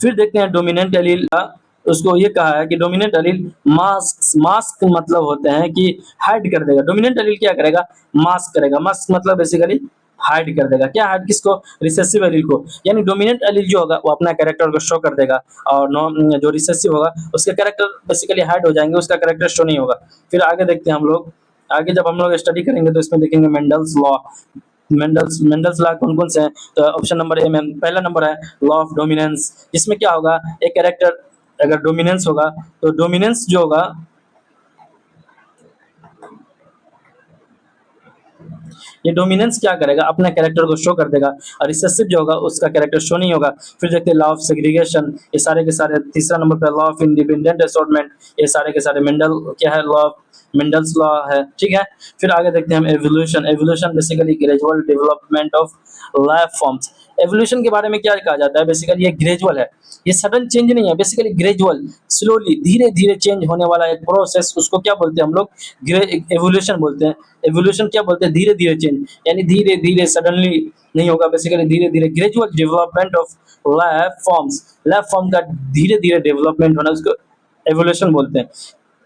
फिर देखते हैं डोमिनेंट एलील का। उसको ये कहा है कि डोमिनेंट एलील मास्क मतलब होते हैं कि हाइड कर देगा। डोमिनेंट एलील क्या करेगा? मास्क करेगा। मास्क मतलब बेसिकली हाइड कर देगा। क्या हाइड? किसको? रिसेसिव एलील को। यानी डोमिनेंट एलील जो होगा वो अपना कैरेक्टर को शो कर देगा, और जो रिसेसिव होगा उसके कैरेक्टर बेसिकली हाइड हो जाएंगे, उसका कैरेक्टर शो नहीं होगा। फिर आगे देखते हैं हम लोग। आगे जब हम लोग स्टडी करेंगे तो इसमें देखेंगे मेंडल्स लॉ। मेंडल्स लॉ कौन कौन से हैं? तो ऑप्शन नंबर ए में पहला नंबर है लॉ ऑफ डोमिनेंस। इसमें क्या होगा? एक कैरेक्टर अगर डोमिनेंस होगा, तो डोमिनेंस जो होगा, ये डोमिनेंस क्या करेगा? अपना कैरेक्टर को शो कर देगा, और रिसेसिव जो होगा उसका कैरेक्टर शो नहीं होगा। फिर देखते हैं लॉ ऑफ सेग्रीगेशन। ये सारे के सारे तीसरा नंबर पे लॉ ऑफ इंडिपेंडेंट असॉर्टमेंट। ये सारे के सारे मेंडल क्या है? लॉ ऑफ मेंडल्स लॉ है। ठीक है, फिर आगे देखते हैं हम evolution. Evolution basically gradual development of life forms. Evolution के बारे में क्या कहा जाता है? बेसिकली ये ग्रेजुअल है, ये सडन चेंज नहीं है, बेसिकली ग्रेजुअल, स्लोली, धीरे धीरे चेंज होने वाला एक प्रोसेस, उसको क्या बोलते हैं हम लोग? एवोल्यूशन बोलते हैं। एवोल्यूशन क्या बोलते हैं? धीरे धीरे चेंज, यानी धीरे धीरे, सडनली नहीं होगा, बेसिकली धीरे धीरे, gradual development of life forms. Life form का धीरे धीरे डेवलपमेंट होना, उसको एवोल्यूशन बोलते हैं।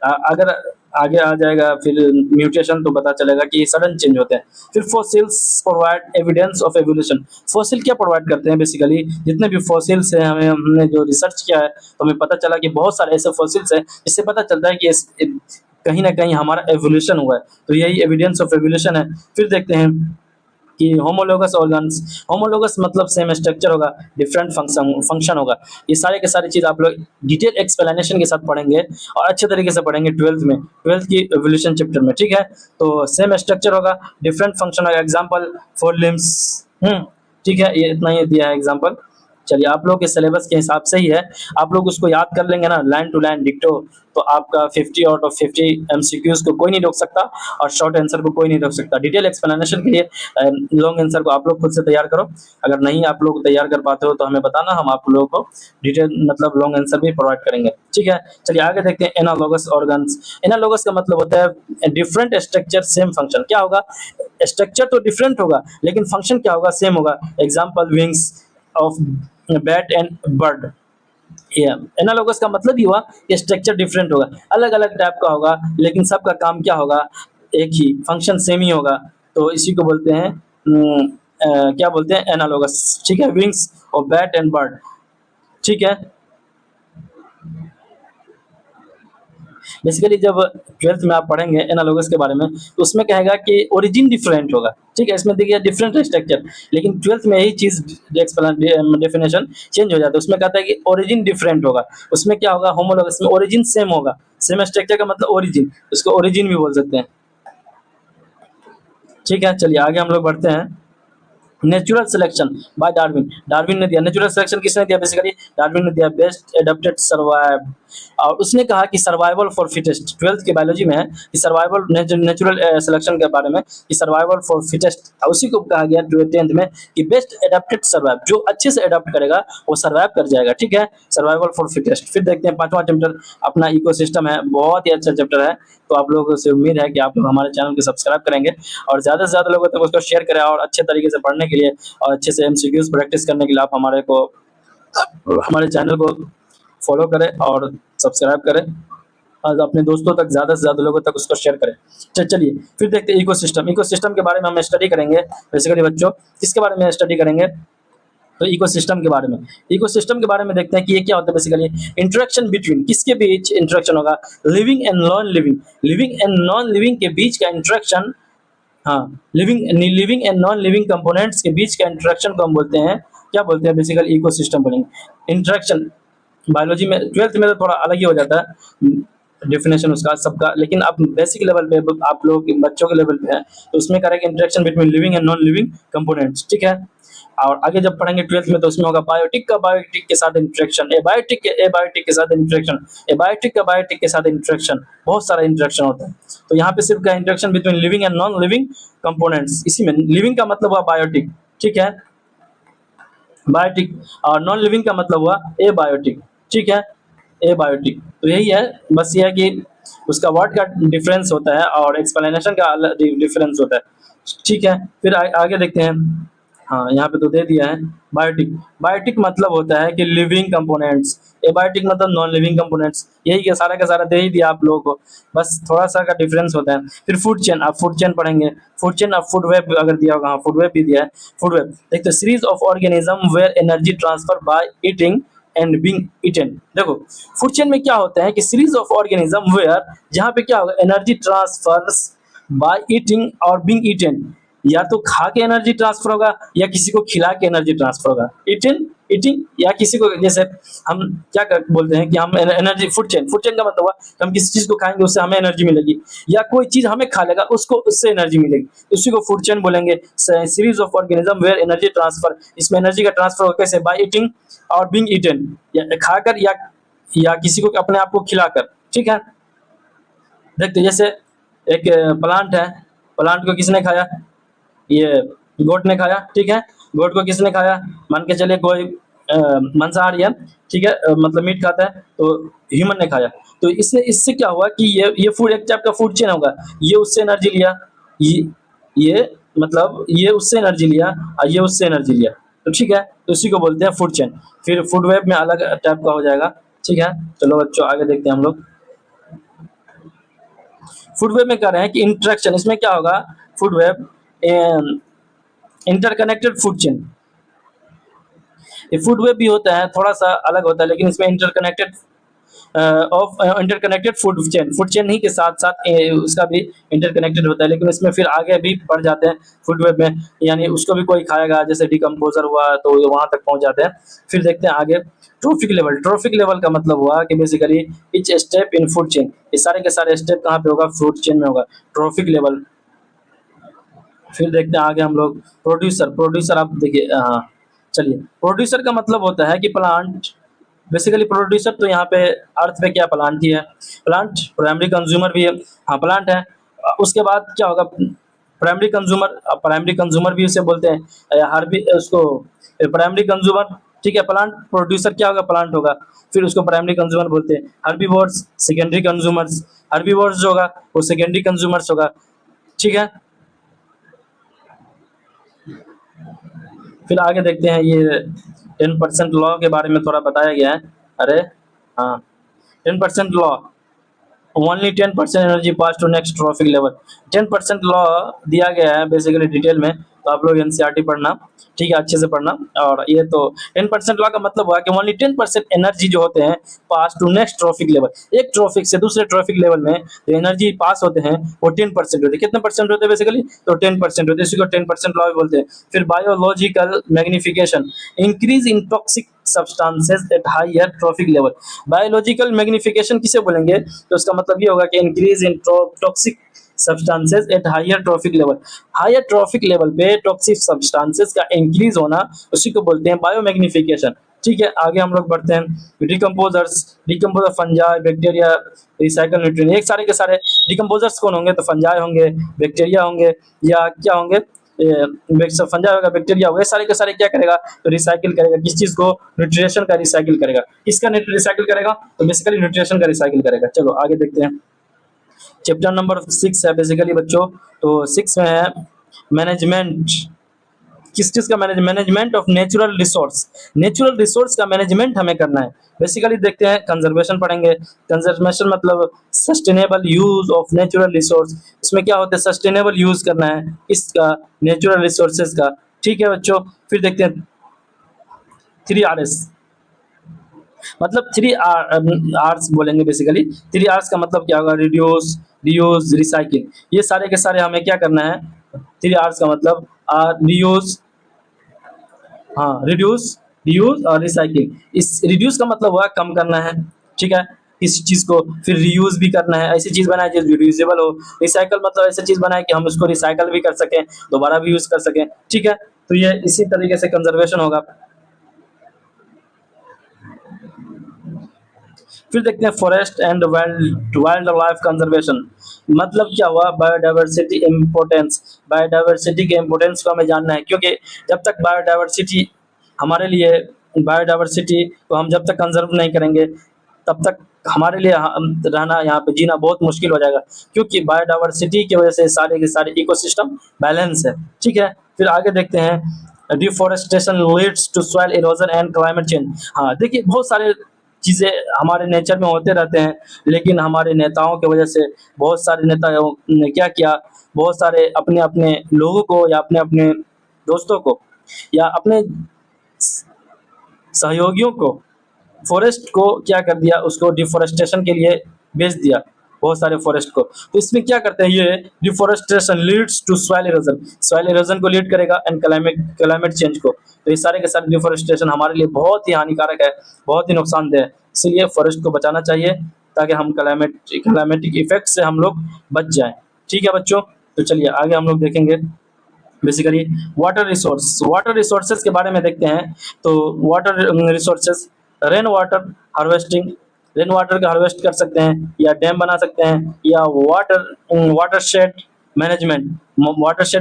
अगर आगे आ जाएगा फिर म्यूटेशन, तो पता चलेगा कि सडन चेंज होते हैं। फिर fossils provide evidence of evolution. Fossil क्या प्रोवाइड करते हैं? बेसिकली जितने भी फॉसिल्स हैं, हमने जो रिसर्च किया है तो हमें पता चला कि बहुत सारे ऐसे फॉसिल्स हैं जिससे पता चलता है कि कहीं ना कहीं हमारा एवोल्यूशन हुआ है। तो यही एविडेंस ऑफ एवोल्यूशन है। फिर देखते हैं कि होमोलोगस ऑर्गन्स। होमोलोगस मतलब सेम स्ट्रक्चर होगा, डिफरेंट फंक्शन होगा। ये सारे के सारी चीज आप लोग डिटेल एक्सप्लेनेशन के साथ पढ़ेंगे, और अच्छे तरीके से पढ़ेंगे 12th में, 12th की एवोल्यूशन चैप्टर में। ठीक है, तो सेम स्ट्रक्चर होगा, डिफरेंट फंक्शन होगा। Example four limbs. ठीक है, ये इतना ही दिया है एग्जांपल। चलिए, आप लोग के सिलेबस के हिसाब से ही है, आप लोग उसको याद कर लेंगे ना, लाइन टू लाइन डिक्टो, तो आपका 50 आउट ऑफ 50 एमसीक्यूज को कोई नहीं रोक सकता, और शॉर्ट आंसर को कोई नहीं रोक सकता। डिटेल एक्सप्लेनेशन के लिए लॉन्ग आंसर को आप लोग खुद से तैयार करो। अगर नहीं आप लोग तैयार कर पाते हो तो हमें बताना, हम आप लोगों को डिटेल मतलब लॉन्ग आंसर भी प्रोवाइड करेंगे। ठीक है, चलिए आगे देखते हैं एनालॉगस ऑर्गन्स। एनालॉगस का मतलब होता है डिफरेंट स्ट्रक्चर सेम फंक्शन। क्या होगा? स्ट्रक्चर तो डिफरेंट होगा लेकिन फंक्शन क्या होगा? सेम होगा। Example wings of bat and bird. Analogous का मतलब ही हुआ कि स्ट्रक्चर डिफरेंट होगा, अलग अलग टाइप का होगा, लेकिन सबका काम क्या होगा? एक ही, फंक्शन सेम ही होगा। तो इसी को बोलते हैं क्या बोलते हैं? एनालॉगस। ठीक है, wings of bat and bird. ठीक है, बेसिकली जब 12th में आप पढ़ेंगे एनालॉगस के बारे में, तो उसमें कहेगा कि ओरिजिन डिफरेंट होगा। ठीक है, इसमें देखिए डिफरेंट स्ट्रक्चर, लेकिन 12th में यही चीज डेफिनेशन चेंज हो जाता है। उसमें कहता है कि ओरिजिन डिफरेंट होगा। उसमें क्या होगा? होमोलॉगस में ओरिजिन सेम होगा। सेम स्ट्रक्चर का मतलब ओरिजिन, उसको ओरिजिन भी बोल सकते हैं। ठीक है, चलिए आगे हम लोग बढ़ते हैं। Natural selection bye Darwin. Darwin ने दिया नेचुरल सिलेक्शन। किसने दिया? बेसिकली डार्विन ने दिया। Best adapted survive. और उसने कहा कि सर्वाइवल फॉर फिटेस्ट, 12th की बायोलॉजी में है कि सर्वाइवल नेचुरल सिलेक्शन के बारे में, कि सर्वाइवल फॉर फिटेस्ट, उसी को कहा गया 10th में कि बेस्ट एडेप्टेड सर्वाइव, जो अच्छे से एडाप्ट करेगा वो सर्वाइव कर जाएगा, ठीक है, सर्वाइवल फॉर फिटेस्ट। फिर देखते हैं 5वां चैप्टर अपना इकोसिस्टम है, बहुत ही अच्छा चैप्टर है, तो आप लोगों से उम्मीद है कि आप लोग हमारे चैनल को सब्सक्राइब करेंगे और ज़्यादा से ज़्यादा लोगों तक उसको शेयर करें, और अच्छे तरीके से पढ़ने के लिए और अच्छे से एमसीक्यूज प्रैक्टिस करने के लिए आप हमारे चैनल को फॉलो करें और सब्सक्राइब करें और अपने दोस्तों तक, ज़्यादा से ज़्यादा लोगों तक उसको शेयर करें। चलिए फिर देखते हैं इकोसिस्टम। इकोसिस्टम के बारे में हम स्टडी करेंगे बेसिकली बच्चों, किसके बारे में स्टडी करेंगे, तो इकोसिस्टम के बारे में। इकोसिस्टम के बारे में देखते हैं कि ये क्या होता है बेसिकली, इंटरेक्शन बिटवीन, किसके बीच इंटरेक्शन होगा, living and non living, living and non living के बीच का इंटरेक्शन, हाँ, living and non living components के बीच का इंटरेक्शन को हम बोलते हैं, क्या बोलते हैं बेसिकली, इकोसिस्टम बोलेंगे। इंटरेक्शन बायोलॉजी में 12th में तो थोड़ा अलग ही हो जाता है डेफिनेशन उसका सबका, लेकिन अब बेसिक लेवल पे आप लोग बच्चों के लेवल पे है, तो उसमें करेंगे interaction between living and non living components, ठीक है। और आगे जब पढ़ेंगे 12th में तो उसमें होगा बायोटिक का बायोटिक के साथ इंटरेक्शन, एबायोटिक के साथ इंटरेक्शन, एबायोटिक का बायोटिक के साथ इंटरेक्शन, बहुत सारा इंटरेक्शन होता है। तो यहाँ पे सिर्फ का interaction between living and non living components, इसी में लिविंग का मतलब हुआ बायोटिक, ठीक है, बायोटिक, और नॉन लिविंग का मतलब हुआ एबायोटिक, ठीक है, एबायोटिक। तो यही है, बस ये है कि उसका वर्ड का डिफरेंस होता है और एक्सप्लेनेशन का डिफरेंस होता है, ठीक है। फिर आगे देखते हैं, हाँ यहाँ पे तो दे दिया है बायोटिक। बायोटिक मतलब होता है कि लिविंग कंपोनेंट्स, एबायोटिक मतलब नॉन लिविंग कंपोनेंट्स, यही का सारा दे ही दिया आप लोगों को, बस थोड़ा सा का डिफरेंस होता है। फिर फूड चेन, आप फूड चेन पढ़ेंगे, फूड चेन, आप फूड वेब अगर दिया होगा, हाँ फूड वेब भी दिया है। फूड वेब देखते हैं, series of organism where energy transfer by eating and being eaten. देखो फूड चेन में क्या होता है कि सीरीज ऑफ ऑर्गेनिज्म वेयर, जहाँ पे क्या होगा, एनर्जी ट्रांसफर्स बाय ईटिंग और बीइंग ईटन, या तो खा के एनर्जी ट्रांसफर होगा या किसी को खिला के एनर्जी ट्रांसफर होगा, ईटिंग ईटिंग, या किसी को, जैसे हम बोलते हैं कि हम एनर्जी, फूड चेन का मतलब हुआ कि हम किसी चीज को खाएंगे उससे हमें एनर्जी मिलेगी, या कोई चीज हमें खा लेगा उसको उससे एनर्जी मिलेगी, उसी को फूड चेन बोलेंगे। Series of organism where energy transfer, इसमें एनर्जी का ट्रांसफर होगा कैसे, बाय ईटिंग और बीइंग ईटन, या खाकर या किसी को अपने आप को खिलाकर, ठीक है। देखते जैसे एक प्लांट है, प्लांट को किसने खाया, ये गोट ने खाया, ठीक है। गोट को किसने खाया, मान के चलिए कोई मांसाहारी है, ठीक है, मतलब मीट खाता है, तो ह्यूमन ने खाया, तो इससे क्या हुआ कि ये फूड एक टाइप का फूड चेन होगा, ये उससे एनर्जी लिया, ये मतलब ये उससे एनर्जी लिया और ये उससे एनर्जी लिया, तो ठीक है, तो उसी को बोलते हैं फूड चेन। फिर फूड वेब में अलग टाइप का हो जाएगा, ठीक है। चलो बच्चों आगे देखते हैं हम लोग। फूड वेब में कह रहे हैं कि इंटरेक्शन, इसमें क्या होगा, food web interconnected food chain, ये फूड वेब भी होता है, थोड़ा सा अलग होता है, लेकिन इसमें इंटरकनेक्टेड फूड चेन ही के साथ साथ उसका भी इंटरकनेक्टेड होता है, लेकिन इसमें फिर आगे भी बढ़ जाते हैं फूड वेब में, यानी उसको भी कोई खाएगा, जैसे डिकम्पोजर हुआ तो ये वहां तक पहुंच जाते हैं। फिर देखते हैं आगे ट्रोफिक लेवल। ट्रोफिक लेवल का मतलब हुआ कि basically etch step in food chain, ये सारे के सारे स्टेप कहाँ पे होगा, फूड चेन में होगा, ट्रोफिक लेवल। फिर देखते हैं आगे हम लोग प्रोड्यूसर आप देखिए, हाँ चलिए, प्रोड्यूसर का मतलब होता है कि प्लांट, बेसिकली प्रोड्यूसर तो यहाँ पे अर्थ पे क्या, प्लांट ही है, प्लांट प्राइमरी कंज्यूमर भी है, हाँ प्लांट है। उसके बाद क्या होगा, प्राइमरी कंज्यूमर भी उसे बोलते हैं, हर भी उसको प्राइमरी कंज्यूमर, ठीक है। प्लांट प्रोड्यूसर क्या होगा, प्लांट होगा, फिर उसको प्राइमरी कंज्यूमर बोलते हैं। हर्बीवोर्स सेकेंडरी कंज्यूमर्स, हर्बीवोर्स जो होगा वो सेकेंडरी कंज्यूमर्स होगा, ठीक है। फिर आगे देखते हैं, ये 10% लॉ के बारे में थोड़ा बताया गया है, अरे हाँ 10% law, only 10% energy pass to next trophic level, 10% law दिया गया है बेसिकली डिटेल में, तो आप लोग एनसीईआरटी पढ़ना, ठीक है, अच्छे से पढ़ना। और ये तो 10% लॉ का मतलब हुआ कि ओनली 10% एनर्जी जो होते हैं पास टू नेक्स्ट ट्रॉफिक लेवल, एक ट्रॉफिक से दूसरे ट्रॉफिक लेवल में जो एनर्जी पास होते हैं वो 10% होते हैं। कितने परसेंट होते हैं बेसिकली, तो 10% होते हैं, इसी को 10% लॉ भी बोलते हैं। फिर biological magnification, increase in toxic substances at higher trophic level. Biological magnification किसे बोलेंगे, तो उसका मतलब ये होगा कि increase in toxic substances at higher trophic level, higher trophic level पे टॉक्सिक सब्सटेंसेस का इंक्रीज होना, उसी को बोलते हैं बायोमैग्निफिकेशन, ठीक है, आगे हम लोग बढ़ते हैं। Decomposer fungi, bacteria, recycle nutrient, एक सारे के सारे डिकम्पोजर्स कौन होंगे? तो फंजाई होंगे, बैक्टीरिया होंगे, या क्या होंगे? फंजाई होगा, बैक्टीरिया होगा, ये सारे के सारे क्या करेगा? तो रिसाइकिल करेगा। किस चीज को? न्यूट्रिशन का रिसाइकिल करेगा। किसका रिसाइकिल करेगा? तो बेसिकली न्यूट्रिशन का रिसाइकिल करेगा। चलो आगे देखते हैं। चैप्टर नंबर 6 है बेसिकली बच्चों। तो 6 में है मैनेजमेंट। किस चीज का management of natural resource. Natural resource का मैनेजमेंट हमें करना है। बेसिकली देखते हैं, कंजर्वेशन पढ़ेंगे। कंजर्वेशन मतलब sustainable use of natural resource. इसमें क्या होता है? सस्टेनेबल यूज करना है इसका, नेचुरल रिसोर्सेज का। ठीक है बच्चों, फिर देखते हैं 3 Rs। मतलब 3 Rs बोलेंगे बेसिकली। 3 Rs का मतलब क्या होगा? Reduce, reuse, recycle. ये सारे के सारे हमें क्या करना है? 3 Rs का मतलब रियूज, हाँ रिड्यूस, रीयूज और रिसाइकिल। इस रिड्यूस का मतलब हुआ कम करना है, ठीक है, किसी चीज को। फिर रीयूज भी करना है, ऐसी चीज बनाए जो रिड्यूसेबल हो। रिसाइकल मतलब ऐसी चीज बनाए कि हम उसको रिसाइकल भी कर सकें, दोबारा भी यूज कर सकें, ठीक है। तो ये इसी तरीके से कंजर्वेशन होगा। फिर देखते हैं forest and wild life conservation. मतलब क्या हुआ? Biodiversity importance. बायोडाइवर्सिटी के इम्पोर्टेंस को हमें जानना है, क्योंकि जब तक बायोडाइवर्सिटी हमारे लिए, बायोडाइवर्सिटी को हम जब तक कंजर्व नहीं करेंगे तब तक हमारे लिए रहना, यहाँ पे जीना बहुत मुश्किल हो जाएगा, क्योंकि बायोडाइवर्सिटी की वजह से सारे के सारे इकोसिस्टम बैलेंस है, ठीक है। फिर आगे देखते हैं deforestation leads to soil erosion and climate change. हाँ देखिए, बहुत सारे चीज़ें हमारे नेचर में होते रहते हैं, लेकिन हमारे नेताओं की वजह से, बहुत सारे नेताओं ने क्या किया? बहुत सारे अपने अपने लोगों को या अपने अपने दोस्तों को या अपने सहयोगियों को, फॉरेस्ट को क्या कर दिया? उसको डिफॉरेस्टेशन के लिए बेच दिया, बहुत सारे फॉरेस्ट को। तो इसमें क्या करते हैं? ये deforestation leads to soil erosion, soil erosion को लीड करेगा एंड क्लाइमेट चेंज को। तो ये सारे के सारे डिफॉरेस्टेशन हमारे लिए बहुत ही हानिकारक है, बहुत ही नुकसानदेह है। इसलिए फॉरेस्ट को बचाना चाहिए, ताकि हम क्लाइमेटिक इफेक्ट से हम लोग बच जाएं। ठीक है बच्चों, तो चलिए आगे हम लोग देखेंगे बेसिकली वाटर रिसोर्सेज के बारे में देखते हैं। तो water resources, rain water harvesting, rain water का हार्वेस्ट कर सकते हैं, या डैम बना सकते हैं, या वाटर शेड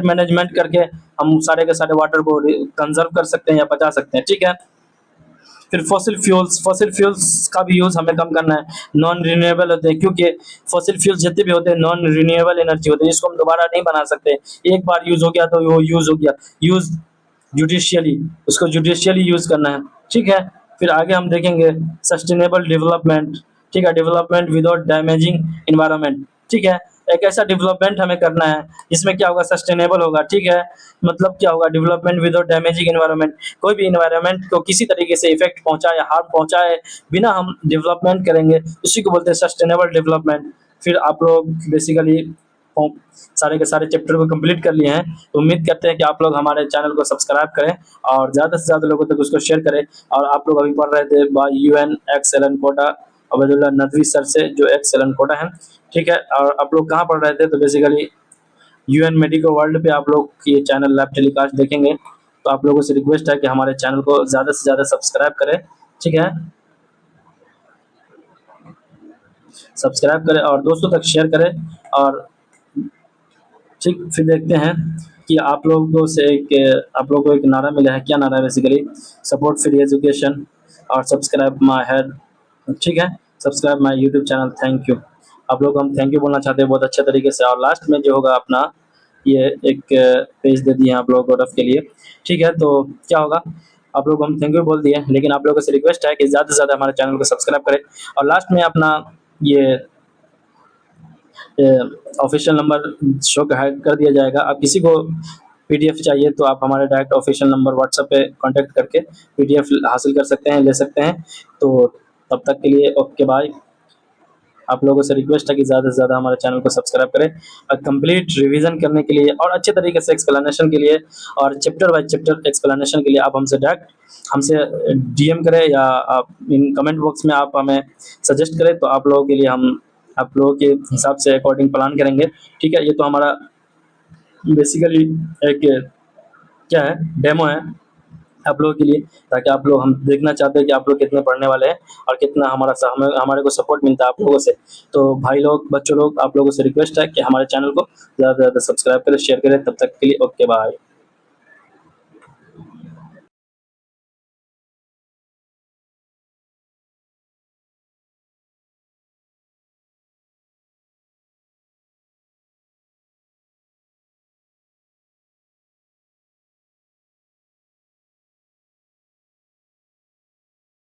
मैनेजमेंट करके हम सारे के सारे वाटर को कंजर्व कर सकते हैं या बचा सकते हैं, ठीक है। फिर फॉसिल फ्यूल्स का भी यूज हमें कम करना है। नॉन रिन्यूएबल होते हैं, क्योंकि फॉसिल फ्यूल्स जितने भी होते हैं नॉन रिन्यूएबल एनर्जी होते हैं, इसको हम दोबारा नहीं बना सकते। एक बार यूज हो गया तो वो यूज हो गया। यूज जुडिशियली, उसको जुडिशियली यूज करना है, ठीक है। फिर आगे हम देखेंगे सस्टेनेबल डेवलपमेंट, ठीक है, डेवलपमेंट विदाउट डैमेजिंग इन्वायरमेंट, ठीक है। एक ऐसा डेवलपमेंट हमें करना है जिसमें क्या होगा? सस्टेनेबल होगा, ठीक है। मतलब क्या होगा? Development without damaging environment. कोई भी एनवायरनमेंट को किसी तरीके से इफेक्ट पहुंचाए, हार्म पहुंचाए बिना हम डेवलपमेंट करेंगे, उसी को बोलते हैं सस्टेनेबल डेवलपमेंट। फिर आप लोग बेसिकली सारे के सारे चैप्टर को कंप्लीट कर लिए हैं, तो उम्मीद करते हैं कि आप लोग हमारे चैनल को सब्सक्राइब करें और ज़्यादा से ज़्यादा लोगों तक उसको शेयर करें। और आप लोग अभी पढ़ रहे थे by UN XLN Kota Abedullah Nadvi sir से, जो XLN कोटा है, ठीक है। और आप लोग कहाँ पढ़ रहे थे? तो बेसिकली UN मेडिको वर्ल्ड पे आप लोग ये चैनल लैब टेलीकास्ट देखेंगे। तो आप लोगों से रिक्वेस्ट है कि हमारे चैनल को ज़्यादा से ज़्यादा सब्सक्राइब करें, ठीक है, सब्सक्राइब करें और दोस्तों तक शेयर करें। और ठीक, फिर देखते हैं कि आप लोगों से आप लोगों को एक नारा मिला है। क्या नारा है? बेसिकली सपोर्ट फ्री एजुकेशन और सब्सक्राइब माई हेड, ठीक है, subscribe my YouTube channel, thank you. आप लोग हम थैंक यू बोलना चाहते हैं बहुत अच्छे तरीके से। और लास्ट में जो होगा अपना ये एक पेज दे दिए हैं आप लोगों को रफ के लिए, ठीक है। तो क्या होगा? आप लोग हम थैंक यू बोल दिए, लेकिन आप लोगों से रिक्वेस्ट है कि ज़्यादा से ज़्यादा हमारे चैनल को सब्सक्राइब करें। और लास्ट में अपना ये ऑफिशियल नंबर शो कर दिया जाएगा। आप किसी को PDF चाहिए तो आप हमारे डायरेक्ट ऑफिशियल नंबर व्हाट्सएप पे कांटेक्ट करके PDF हासिल कर सकते हैं, ले सकते हैं। तो तब तक के लिए ओके बाय। आप लोगों से रिक्वेस्ट है कि ज़्यादा से ज़्यादा हमारे चैनल को सब्सक्राइब करें। और कंप्लीट रिवीजन करने के लिए और अच्छे तरीके से एक्सप्लेनेशन के लिए और चैप्टर बाय चैप्टर एक्सप्लेनेशन के लिए आप हमसे DM करें, या आप इन कमेंट बॉक्स में आप हमें सजेस्ट करें, तो आप लोगों के लिए हम आप लोगों के हिसाब से अकॉर्डिंग प्लान करेंगे, ठीक है। ये तो हमारा बेसिकली एक क्या है? डेमो है, आप लोगों के लिए, ताकि आप लोग, हम देखना चाहते हैं कि आप लोग कितने पढ़ने वाले हैं और कितना हमें हमारे को सपोर्ट मिलता है आप लोगों से। तो भाई लोग, बच्चों लोग, आप लोगों से रिक्वेस्ट है कि हमारे चैनल को ज़्यादा से ज़्यादा सब्सक्राइब करें, शेयर करें। तब तक के लिए ओके बाय।